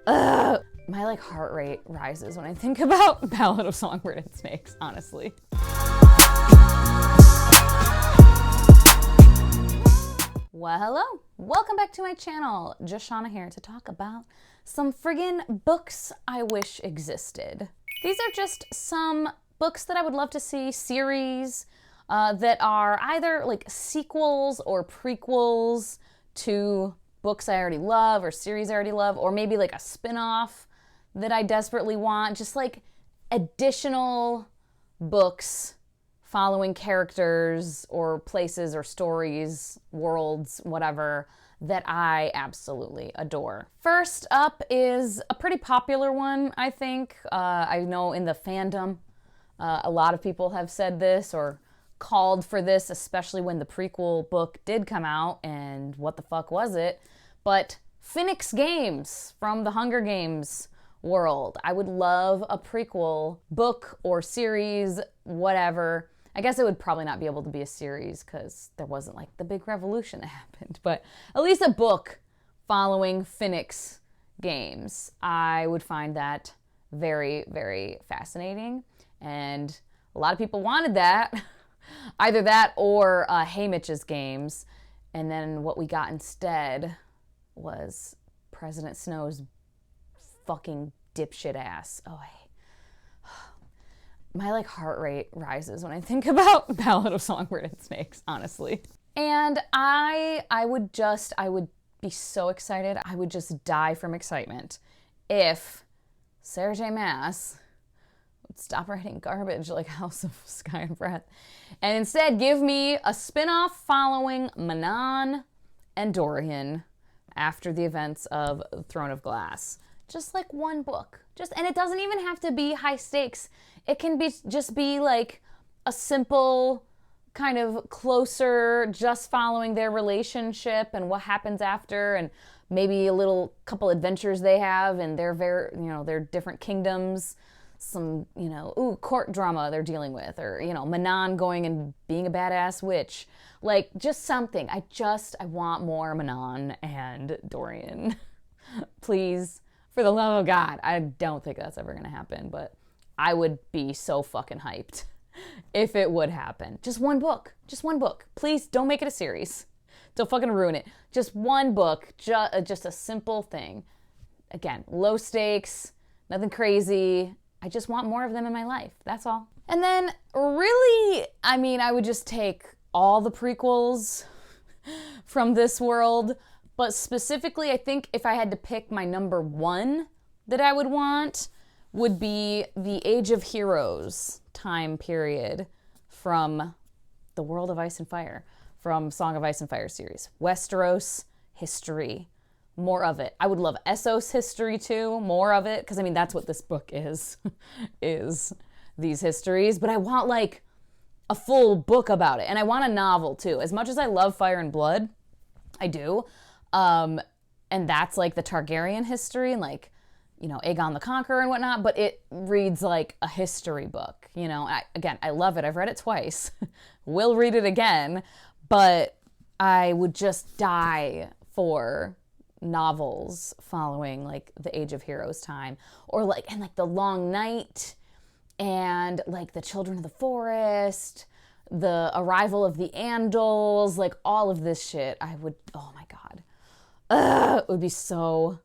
My heart rate rises when I think about Ballad of Song Snakes, honestly. Well, hello. Welcome back to my channel. Just Shauna here to talk about some friggin' books I wish existed. These are just some books that I would love to see, series that are either sequels or prequels to books I already love or series I already love, or maybe a spin-off that I desperately want. Just additional books following characters or places or stories, worlds, whatever, that I absolutely adore. First up is a pretty popular one, I think. I know in the fandom, a lot of people have said this or called for this, especially when the prequel book did come out, and what the fuck was it? But Phoenix Games from the Hunger Games world. I would love a prequel book or series, whatever. I guess it would probably not be able to be a series because there wasn't the big revolution that happened, but at least a book following Phoenix Games. I would find that very, very fascinating, and a lot of people wanted that. Either that or Haymitch's Games, and then what we got instead was President Snow's fucking dipshit ass. My heart rate rises when I think about Ballad of Song Snakes, honestly. And I would be so excited. I would just die from excitement if Sarah J. Maas would stop writing garbage like House of Sky and Breath and instead give me a spin-off following Manon and Dorian after the events of Throne of Glass. Just one book. And it doesn't even have to be high stakes. It can just be a simple kind of closer, just following their relationship and what happens after, and maybe a couple adventures they have in their different kingdoms. Some, court drama they're dealing with, or, Manon going and being a badass witch. Just something. I want more Manon and Dorian. Please, for the love of God. I don't think that's ever going to happen, but I would be so fucking hyped if it would happen. Just one book. Just one book. Please don't make it a series. Don't fucking ruin it. Just one book. Just a simple thing. Again, low stakes, nothing crazy. I just want more of them in my life. That's all. And then really, I would just take all the prequels from this world. But specifically, I think if I had to pick my number one that I would want would be the Age of Heroes time period from the World of Ice and Fire, from Song of Ice and Fire series. Westeros history. More of it. I would love Essos history too, more of it, because that's what this book is these histories. But I want a full book about it, and I want a novel too. As much as I love Fire and Blood, I do, and that's the Targaryen history and Aegon the Conqueror and whatnot. But it reads like a history book. I love it. I've read it twice. Will read it again, but I would just die for novels following the Age of Heroes time, or the Long Night, and the Children of the Forest, the Arrival of the Andals, all of this shit. I would, oh my God, it would be so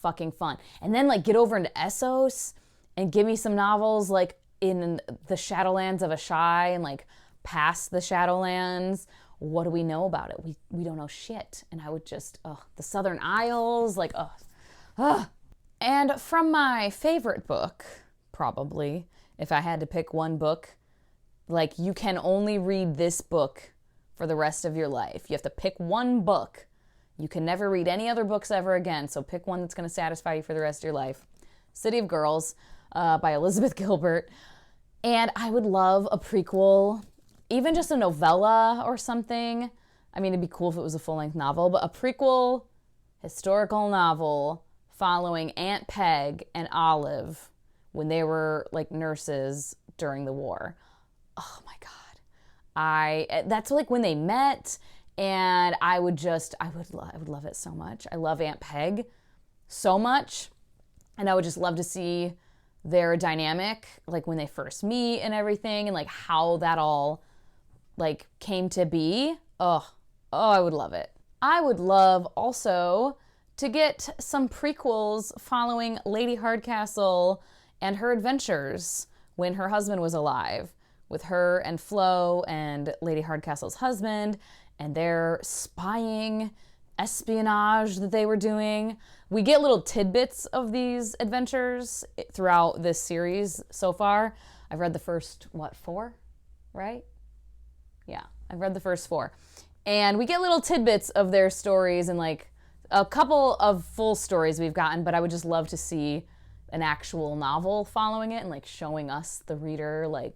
fucking fun. And then get over into Essos and give me some novels in the Shadowlands of Ashai and past the Shadowlands. What do we know about it? We don't know shit. And I would just, the Southern Isles, And from my favorite book, probably, if I had to pick one book, you can only read this book for the rest of your life. You have to pick one book. You can never read any other books ever again, so pick one that's going to satisfy you for the rest of your life. City of Girls by Elizabeth Gilbert. And I would love a prequel, even just a novella or something. It'd be cool if it was a full-length novel, but a prequel historical novel following Aunt Peg and Olive when they were nurses during the war. Oh my God. That's when they met, I would love it so much. I love Aunt Peg so much. And I would just love to see their dynamic, like when they first meet and everything, and like how that all like came to be. Oh, I would love it. I would love also to get some prequels following Lady Hardcastle and her adventures when her husband was alive, with her and Flo and Lady Hardcastle's husband and their spying espionage that they were doing. We get little tidbits of these adventures throughout this series so far. I've read the first, 4, right? Yeah, I've read the first 4. And we get little tidbits of their stories and like a couple of full stories we've gotten, but I would just love to see an actual novel following it and like showing us, the reader, like,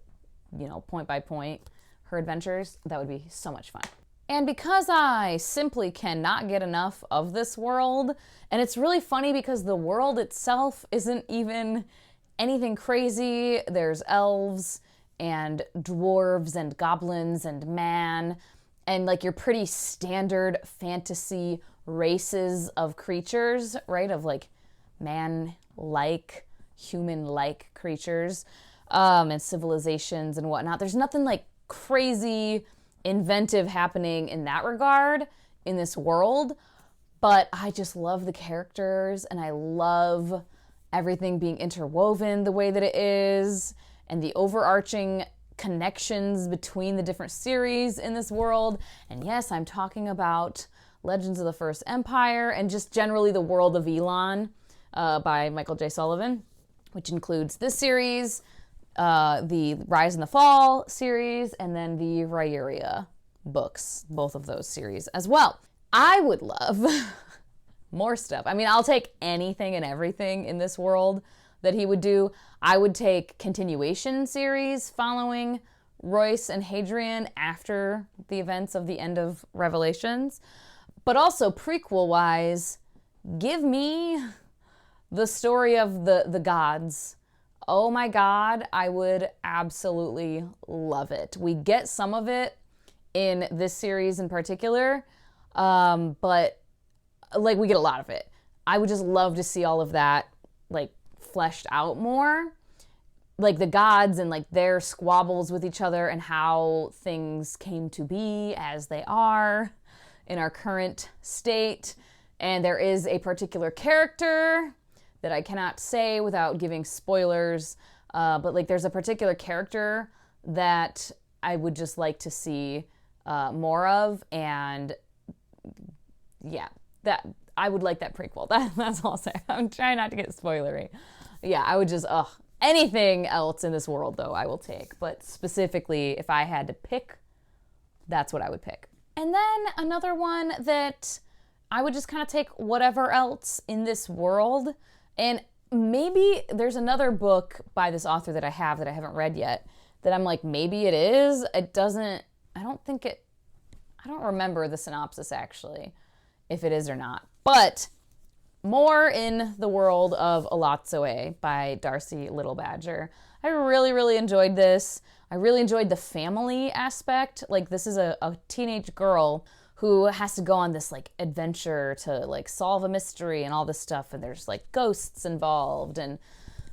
you know, point by point, her adventures. That would be so much fun. And because I simply cannot get enough of this world, and it's really funny because the world itself isn't even anything crazy. There's elves and dwarves and goblins and man, and like your pretty standard fantasy races of creatures, right? Of like man-like, human-like creatures, and civilizations and whatnot. There's nothing like crazy inventive happening in that regard in this world, but I just love the characters and I love everything being interwoven the way that it is and the overarching connections between the different series in this world. And yes, I'm talking about Legends of the First Empire and just generally the world of Elon by Michael J. Sullivan, which includes this series, the Rise and the Fall series, and then the Rhaeria books, both of those series as well. I would love more stuff. I mean, I'll take anything and everything in this world that he would do. I would take continuation series following Royce and Hadrian after the events of the end of Revelations. But also prequel-wise, give me the story of the gods. Oh my God, I would absolutely love it. We get some of it in this series in particular, but like we get a lot of it. I would just love to see all of that like fleshed out more. Like the gods and like their squabbles with each other and how things came to be as they are in our current state. And there is a particular character that I cannot say without giving spoilers, but like there's a particular character that I would just like to see more of, and yeah, that I would like that prequel. That's all I'll say. I'm trying not to get spoilery. Yeah, I would just, anything else in this world though I will take, but specifically if I had to pick, that's what I would pick. And then another one that I would just kind of take whatever else in this world. And maybe there's another book by this author that I haven't read yet that I'm like, maybe it is. I don't remember the synopsis actually, if it is or not. But more in the world of Alotsoe by Darcy Little Badger. I really, really enjoyed this. I really enjoyed the family aspect. Like this is a teenage girl who has to go on this like adventure to like solve a mystery and all this stuff, and there's like ghosts involved, and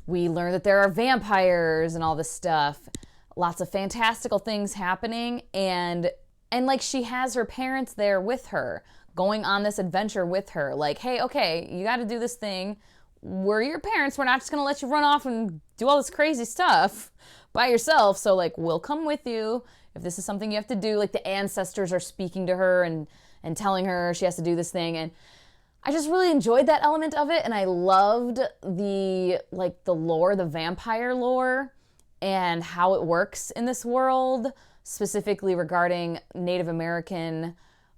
we learn that there are vampires and all this stuff. Lots of fantastical things happening, and like she has her parents there with her, going on this adventure with her. Like, hey, okay, you got to do this thing. We're your parents. We're not just going to let you run off and do all this crazy stuff by yourself. So like, we'll come with you. If this is something you have to do, like the ancestors are speaking to her and telling her she has to do this thing. And I just really enjoyed that element of it. And I loved the lore, the vampire lore and how it works in this world, specifically regarding Native American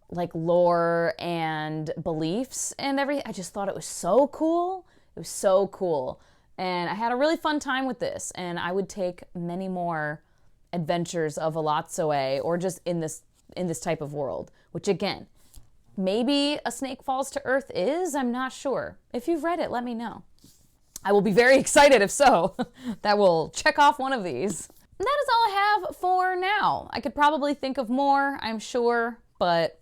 like lore and beliefs and everything. I just thought it was so cool. It was so cool. And I had a really fun time with this. And I would take many more adventures of Alotsoe or just in this type of world, which again, maybe A Snake Falls to Earth is, I'm not sure. If you've read it, let me know. I will be very excited if so. That will check off one of these. And that is all I have for now. I could probably think of more, I'm sure, but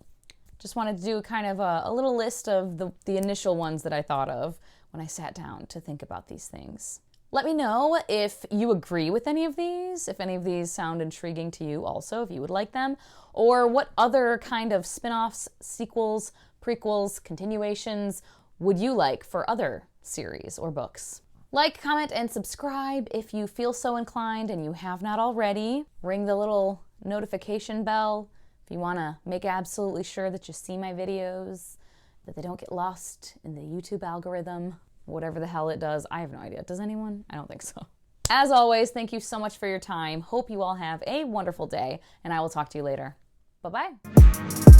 just wanted to do kind of a little list of the initial ones that I thought of when I sat down to think about these things. Let me know if you agree with any of these, if any of these sound intriguing to you also, if you would like them, or what other kind of spin-offs, sequels, prequels, continuations would you like for other series or books. Like, comment, and subscribe if you feel so inclined and you have not already. Ring the little notification bell if you want to make absolutely sure that you see my videos, that they don't get lost in the YouTube algorithm. Whatever the hell it does, I have no idea. Does anyone? I don't think so. As always, thank you so much for your time. Hope you all have a wonderful day, and I will talk to you later. Bye-bye.